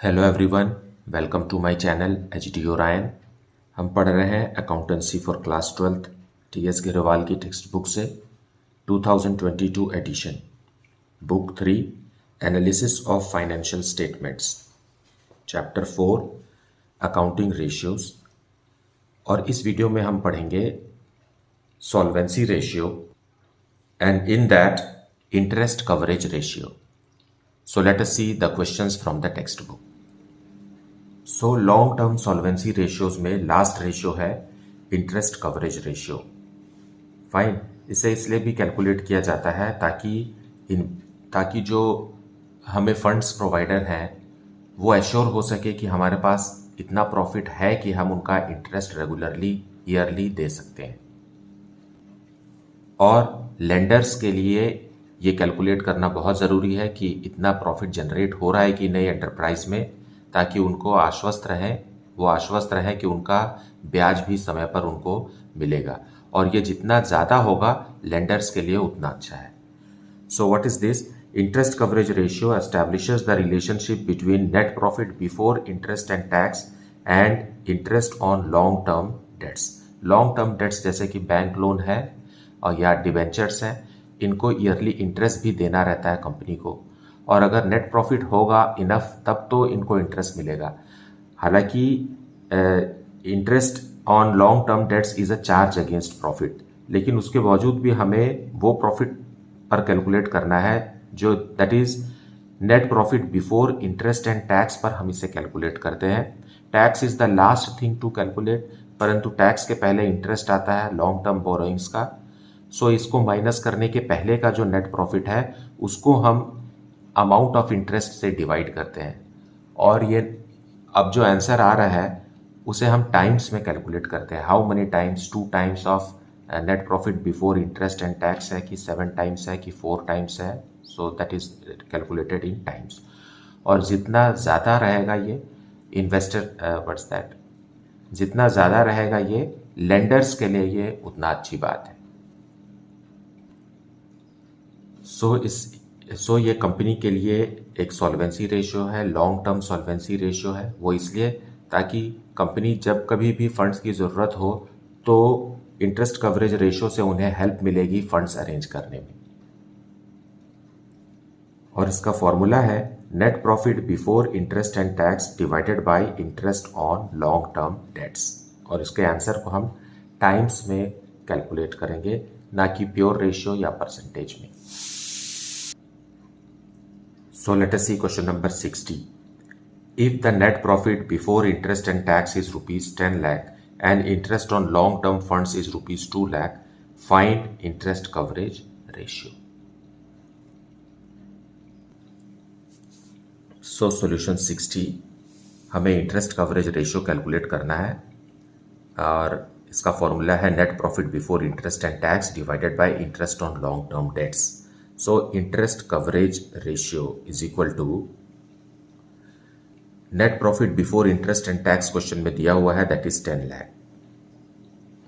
Hello everyone, welcome to my channel HD. Orion. हम पढ़ रहे हैं accountancy for class 12th TS. Grewal की टेक्स्ट बुक से 2022 edition, book 3 analysis of financial statements, chapter 4 accounting ratios. और इस वीडियो में हम पढ़ेंगे solvency ratio and in that interest coverage ratio. So let us see the questions from the textbook. So long term solvency ratios में last ratio है interest coverage ratio. Fine, इसे इसलिए भी कैलकुलेट किया जाता है ताकि जो हमें फंड्स प्रोवाइडर हैं वो एश्योर हो सके कि हमारे पास इतना प्रॉफिट है कि हम उनका इंटरेस्ट रेगुलरली ईयरली दे सकते हैं। और लेंडर्स के लिए ये कैलकुलेट करना बहुत ज़रूरी है कि इतना प्रॉफिट जनरेट हो रहा है कि नहीं एंटरप्राइज में, ताकि उनको आश्वस्त रहें कि उनका ब्याज भी समय पर उनको मिलेगा, और ये जितना ज़्यादा होगा लेंडर्स के लिए उतना अच्छा है। So what is this? Interest coverage ratio establishes the relationship between net profit before interest and tax and interest on long term dates. Long term dates जैसे कि बैंक लोन है और या डिबेंचर्स हैं, इनको ईयरली इंटरेस्ट भी देना रहता है कंपनी को, और अगर नेट प्रॉफिट होगा इनफ तब तो इनको इंटरेस्ट मिलेगा। हालांकि interest on long term dates is a charge against profit, लेकिन उसके बावजूद भी हमें वो प्रॉफिट पर कैलकुलेट करना है जो that is net profit before interest and tax पर हम इसे कैलकुलेट करते हैं। Tax is the last thing to calculate, परंतु टैक्स के पहले इंटरेस्ट आता है लॉन्ग टर्म बोरोइंग्स का। सो इसको माइनस करने के पहले का जो नेट प्रॉफिट है उसको हम अमाउंट ऑफ इंटरेस्ट से डिवाइड करते हैं, और ये अब जो आंसर आ रहा है उसे हम टाइम्स में कैलकुलेट करते हैं। How many times? 2 times of net profit before interest and tax है कि 7 टाइम्स है कि 4 टाइम्स है। So that is calculated in times. और जितना ज़्यादा रहेगा ये व्हाट्स दैट, जितना ज़्यादा रहेगा ये लेंडर्स के लिए ये उतना अच्छी बात है। सो ये कंपनी के लिए एक सॉल्वेंसी रेशियो है, लॉन्ग टर्म सॉल्वेंसी रेशियो है। वो इसलिए ताकि कंपनी जब कभी भी फंड्स की ज़रूरत हो तो इंटरेस्ट कवरेज रेशियो से उन्हें हेल्प मिलेगी फंड्स अरेंज करने में। और इसका फॉर्मूला है net profit before interest and tax divided by interest on long term dates, और इसके आंसर को हम टाइम्स में कैलकुलेट करेंगे, ना कि प्योर रेशियो या परसेंटेज में। So let us see question number 60. If the net profit before interest and tax is rupees 10 lakh and interest on long term funds is rupees 2 lakh, find interest coverage ratio. So solution 60, हमें interest coverage ratio calculate करना है, और इसका formula है net profit before interest and tax divided by interest on long term dates. So interest coverage ratio is equal to net profit before interest and tax, question में दिया हुआ है that is 10 lakh।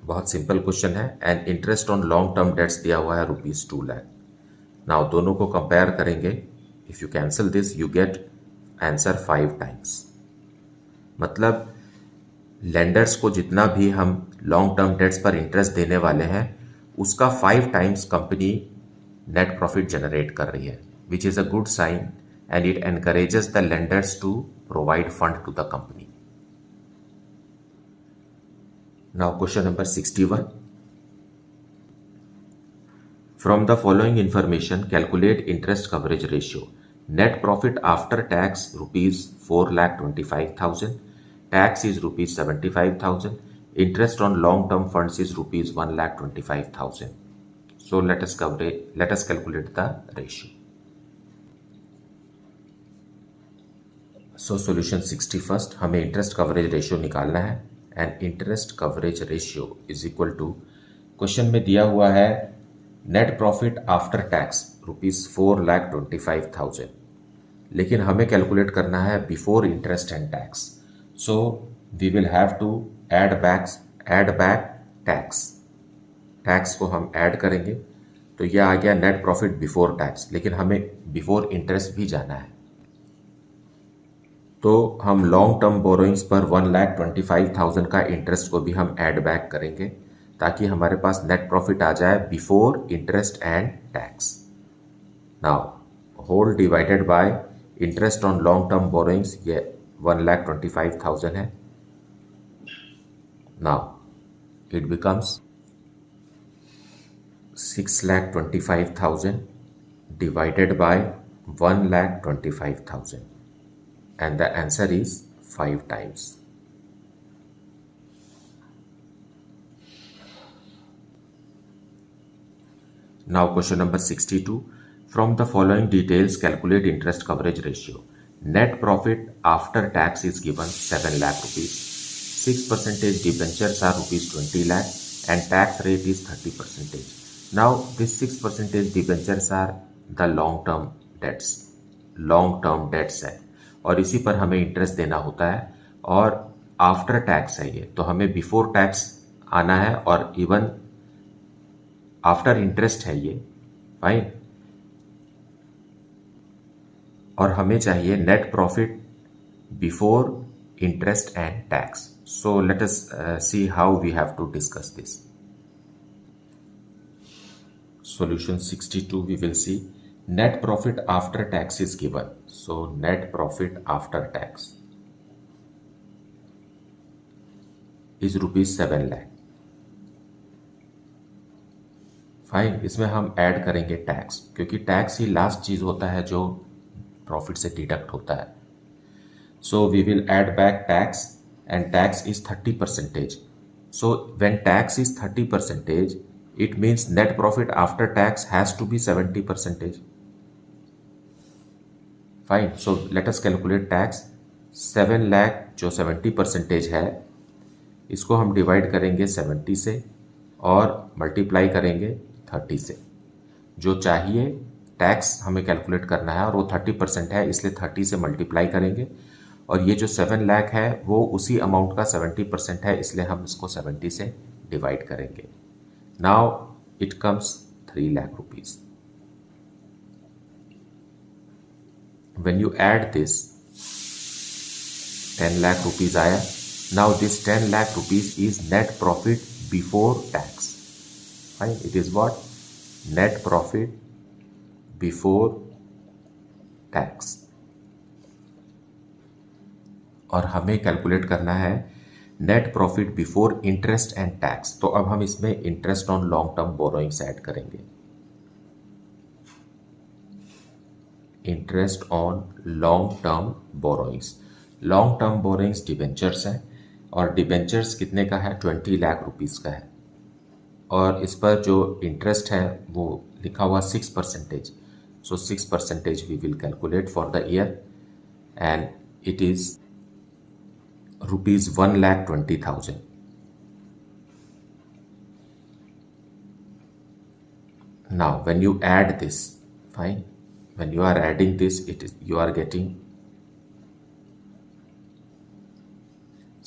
बहुत simple question है। And interest on long term dates दिया हुआ है rupees 2 lakh। Now दोनों को कंपेयर करेंगे, if you cancel this you get answer 5 times. मतलब लेंडर्स को जितना भी हम लॉन्ग टर्म डेट्स पर इंटरेस्ट देने वाले हैं उसका 5 times company net profit generate कर रही है, which is a good sign and it encourages the lenders to provide fund to the company. Now question number 61, from the following information calculate interest coverage ratio. Net profit after tax rupees 4,25,000, tax is rupees 75,000, interest on long term funds is rupees 1,25,000। So let us calculate the ratio. So solution 61st, हमें interest coverage ratio निकालना है, and interest coverage ratio is equal to, question में दिया हुआ है net profit after tax rupees 4,25,000, लेकिन हमें calculate करना है before interest and tax. So we will have to add back tax को हम ऐड करेंगे, तो यह आ गया नेट प्रॉफिट बिफोर टैक्स, लेकिन हमें बिफोर इंटरेस्ट भी जाना है। तो हम लॉन्ग टर्म बोरोइंग्स पर 1,25,000 का इंटरेस्ट को भी हम ऐड बैक करेंगे ताकि हमारे पास नेट प्रॉफिट आ जाए before interest and tax. Now whole divided by interest on long term borrowings, ये 1,25,000 है। Now it becomes 6,25,000 divided by 1,25,000 and the answer is 5 times. Now question number 62. From the following details calculate interest coverage ratio. Net profit after tax is given 7 lakh rupees. 6% debentures are rupees 20 lakh and tax rate is 30%. Now this 6% debentures are the long term debts है और इसी पर हमें interest देना होता है और after tax है ये, तो हमें बिफोर टैक्स आना है और इवन आफ्टर इंटरेस्ट है ये, फाइन। और हमें चाहिए net profit before interest and tax. So let us see how we have to discuss this. Solution 62 we will see net profit after tax is given. So net profit after tax is rupees 7 lakh. Fine, इसमें हम add करेंगे tax क्योंकि tax ही last चीज होता है जो profit से deduct होता है। So we will add back tax and tax is 30%. So when tax is 30%, it means net profit after tax has to be 70%. Fine. So let us calculate tax. 7 lakh जो 70% है, इसको हम divide करेंगे 70 से और multiply करेंगे 30 से। जो चाहिए टैक्स हमें कैलकुलेट करना है और वो 30% है, इसलिए 30 से मल्टीप्लाई करेंगे और ये जो 7 लाख है वो उसी अमाउंट का 70% है, इसलिए हम इसको 70 से डिवाइड करेंगे। Now it comes 3 lakh rupees. When you add this 10 lakh rupees आया। Now this 10 lakh rupees is net profit before tax. Fine. It is what? Net profit before tax. और हमें कैलकुलेट करना है net profit before interest and tax. तो अब हम इसमें interest on long term borrowings add करेंगे। Interest on long term borrowings. Long term borrowings debentures हैं और डिबेंचर्स कितने का है? 20 लाख रुपीस का है और इस पर जो इंटरेस्ट है वो लिखा हुआ 6%। So 6% we will calculate for the year and it is rupees 1,20,000. Now when you add this, fine, when you are adding this, you are getting,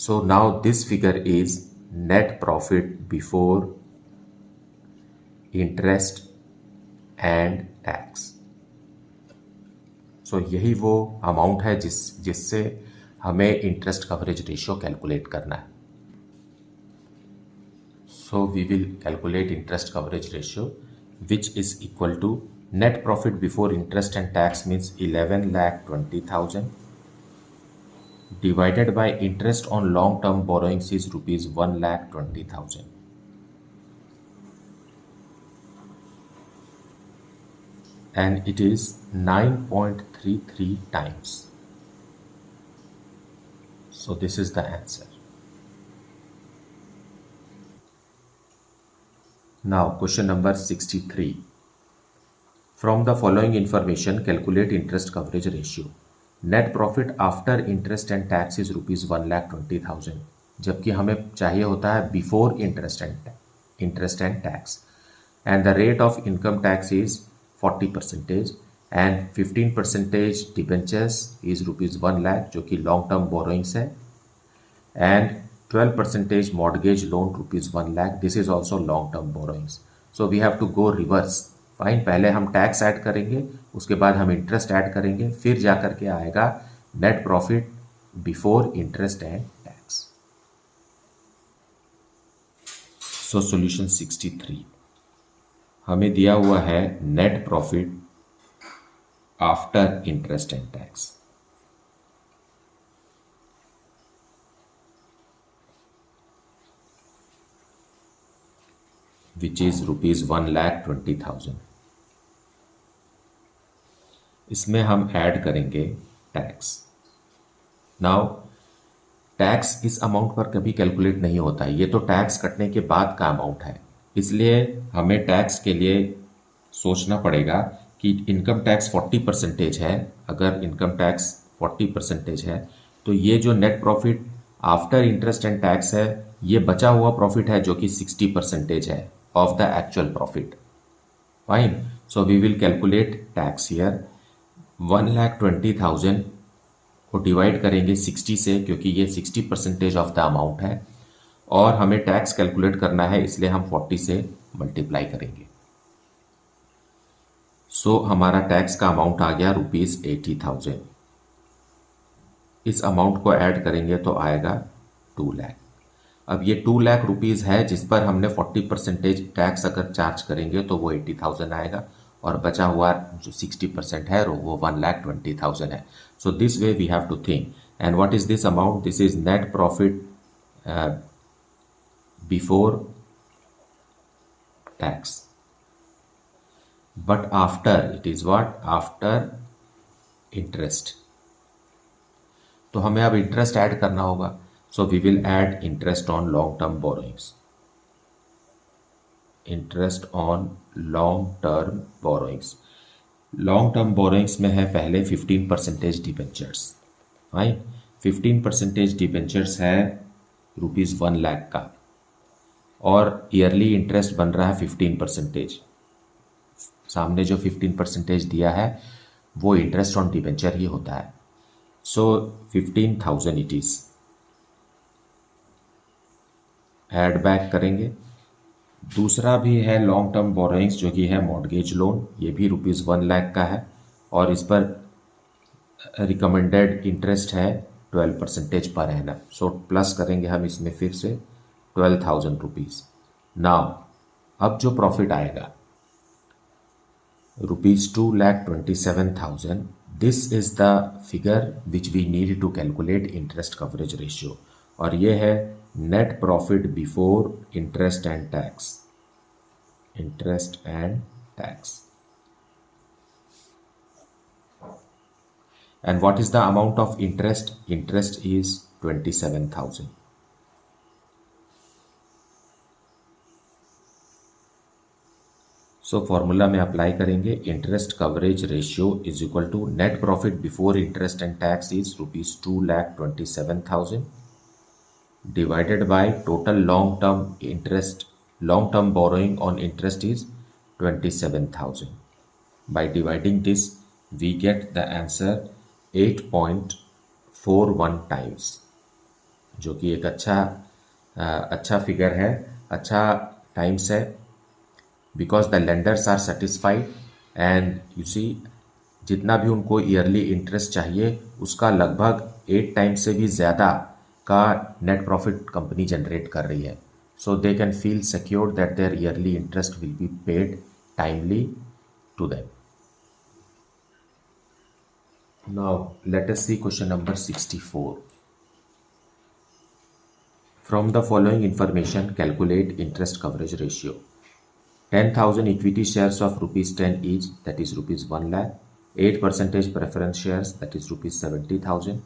so now this figure is net profit before interest and tax. So यही वो amount है जिससे हमें interest coverage ratio calculate करना है। So we will calculate interest coverage ratio which is equal to net profit before interest and tax means 11,20,000 divided by interest on long term borrowings is rupees 1,20,000 and it is 9.33 times. So this is the answer. Now question number 63. From the following information calculate interest coverage ratio. Net profit after interest and tax is rupees 1,20,000, जबकि हमें चाहिए होता है before interest and tax, and the rate of income tax is 40% and 15% debentures is rupees 1 lakh जो कि long term borrowings है and 12% mortgage loan rupees 1 lakh, this is also long term borrowings. So we have to go reverse. Fine, पहले हम tax add करेंगे, उसके बाद हम interest add करेंगे, फिर जा करके आएगा net profit before interest and tax. So solution 63 हमें दिया हुआ है net profit after interest and tax. Which is ₹1,20,000। इसमें हम ऐड करेंगे टैक्स। नाउ टैक्स इस अमाउंट पर कभी कैलकुलेट नहीं होता है, ये तो टैक्स कटने के बाद का अमाउंट है, इसलिए हमें टैक्स के लिए सोचना पड़ेगा कि इनकम टैक्स 40% है। अगर इनकम टैक्स 40% है तो ये जो net profit after interest and tax है, ये बचा हुआ प्रॉफिट है जो कि 60% है of the actual profit. Fine, so we will calculate tax here. 1,20,000 को डिवाइड करेंगे 60 से, क्योंकि ये 60% ऑफ द अमाउंट है, और हमें टैक्स कैलकुलेट करना है इसलिए हम 40 से मल्टीप्लाई करेंगे। सो हमारा टैक्स का अमाउंट आ गया ₹80,000। इस अमाउंट को ऐड करेंगे तो आएगा 2 लाख। अब ये 2 लाख रुपीज़ है जिस पर हमने 40% टैक्स अगर चार्ज करेंगे तो वो 80,000 आएगा, और बचा हुआ जो 60% है वो 1,20,000 है। So this way we have to think. And what is this amount? This is net profit before tax, but after it is what? After interest. तो हमें अब इंटरेस्ट ऐड करना होगा। So we will add interest on long term borrowings. Interest on long term borrowings. Long term borrowings में है पहले 15% debentures. Right, 15% debentures है ₹1 लाख का, और ईयरली इंटरेस्ट बन रहा है 15%। सामने जो 15% दिया है वो इंटरेस्ट ऑन डिबेंचर ही होता है। सो 15,000 इट इज। ऐड बैक करेंगे। दूसरा भी है लॉन्ग टर्म बोरोइंग्स जो कि है मॉर्गेज लोन, ये भी ₹1 लाख का है, और इस पर रिकमेंडेड इंटरेस्ट है 12% पर एनम। सो प्लस करेंगे हम इसमें फिर से ₹12,000। नाउ अब जो प्रॉफिट आएगा ₹2,27,000, this is the figure which we need to calculate interest coverage ratio, और ये है net profit before interest and tax. Interest and tax. And what is the amount of interest? Interest is 27,000. So formula में apply करेंगे। Interest coverage ratio is equal to net profit before interest and tax is ₹2,27,000 divided by total long term interest, long term borrowing on interest is 27,000। By dividing this we get the answer 8.41 times, जो कि एक अच्छा figure है, अच्छा times है, because the lenders are satisfied. And you see, जितना भी उनको ईयरली इंटरेस्ट चाहिए उसका लगभग 8 टाइम्स से भी ज़्यादा का नेट प्रॉफिट कंपनी जनरेट कर रही है। So they can feel secured that their yearly interest will be paid timely to them. Now let us see question number 64. From the following information, calculate interest coverage ratio. 10,000 equity shares of ₹10 each, that is ₹1 lakh. 8% preference shares, that is ₹70,000.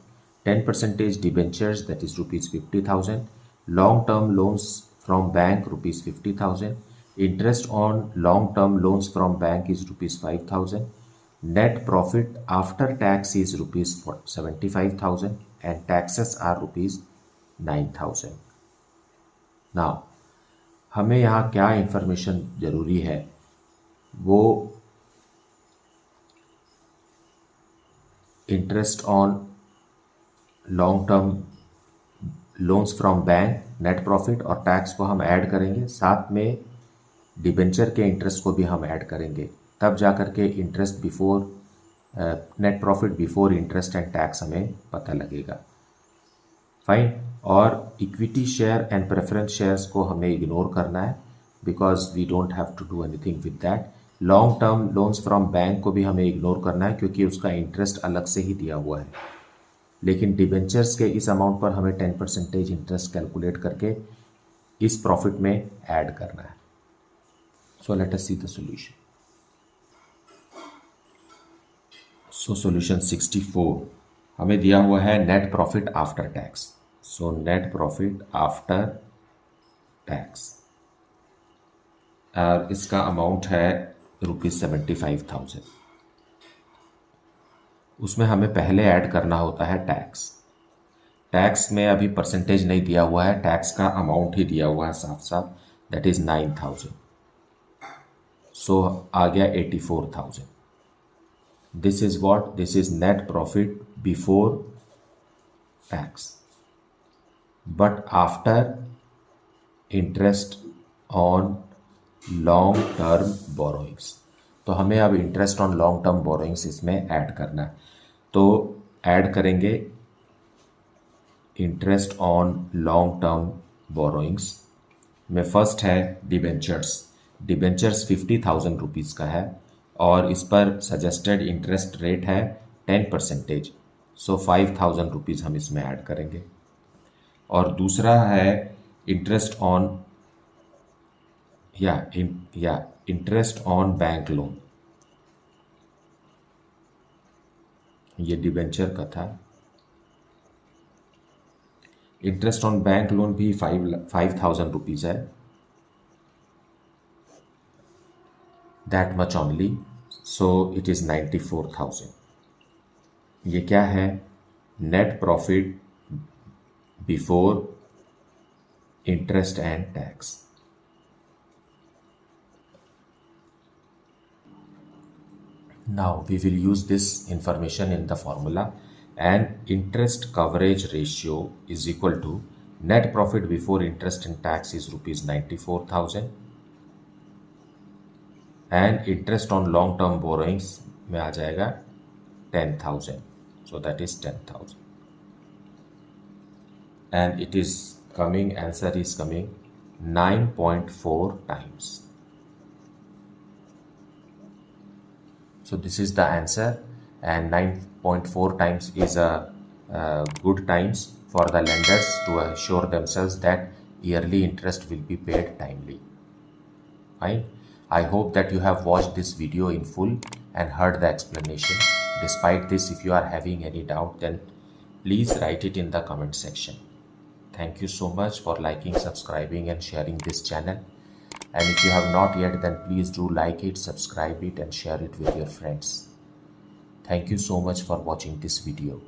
10% debentures, that is ₹50,000. Long-term loans from bank, ₹50,000. Interest on long-term loans from bank is ₹5,000. Net profit after tax is ₹75,000 and taxes are ₹9,000. Now हमें यहाँ क्या information जरूरी है, वो interest on long term loans from bank, net profit और tax को हम add करेंगे, साथ में डिबेंचर के इंटरेस्ट को भी हम ऐड करेंगे, तब जाकर के interest before net profit before interest and tax हमें पता लगेगा। फाइन। और equity share and preference shares को हमें इग्नोर करना है because we don't have to do anything with that. Long term loans from bank को भी हमें इग्नोर करना है क्योंकि उसका इंटरेस्ट अलग से ही दिया हुआ है, लेकिन डिबेंचर्स के इस अमाउंट पर हमें 10% इंटरेस्ट कैलकुलेट करके इस प्रॉफिट में ऐड करना है। सो let us see the solution. So solution 64 हमें दिया हुआ है net profit after tax. So net profit after tax और इसका अमाउंट है ₹75,000। उसमें हमें पहले ऐड करना होता है टैक्स। टैक्स में अभी परसेंटेज नहीं दिया हुआ है, टैक्स का अमाउंट ही दिया हुआ है साफ साफ, दैट इज 9,000। सो आ गया 84,000। This is what, this is net profit before tax but after interest on long term borrowings. तो हमें अब interest on long term borrowings इसमें ऐड करना है। तो ऐड करेंगे interest on long term borrowings में फर्स्ट है डिबेंचर्स। डिबेंचर्स 50,000 रुपीज़ का है और इस पर सजेस्टेड इंटरेस्ट रेट है 10%। सो 5,000 रुपीज़ हम इसमें ऐड करेंगे। और दूसरा है interest on interest on bank loan. ये डिबेंचर का था। इंटरेस्ट ऑन बैंक लोन भी 5,000 रुपीज़ है, that much only. So it is 94,000। ये क्या है, net profit before interest and tax. Now we will use this information in the formula, and interest coverage ratio is equal to net profit before interest and tax is ₹94,000 and interest on long term borrowings में आ जाएगा 10,000, so that is 10,000 and it is coming, answer is coming 9.4 times. So this is the answer, and 9.4 times is a good times for the lenders to assure themselves that yearly interest will be paid timely. Fine. I hope that you have watched this video in full and heard the explanation. Despite this, if you are having any doubt, then please write it in the comment section. Thank you so much for liking, subscribing and sharing this channel. And if you have not yet, then please do like it, subscribe it and share it with your friends. Thank you so much for watching this video.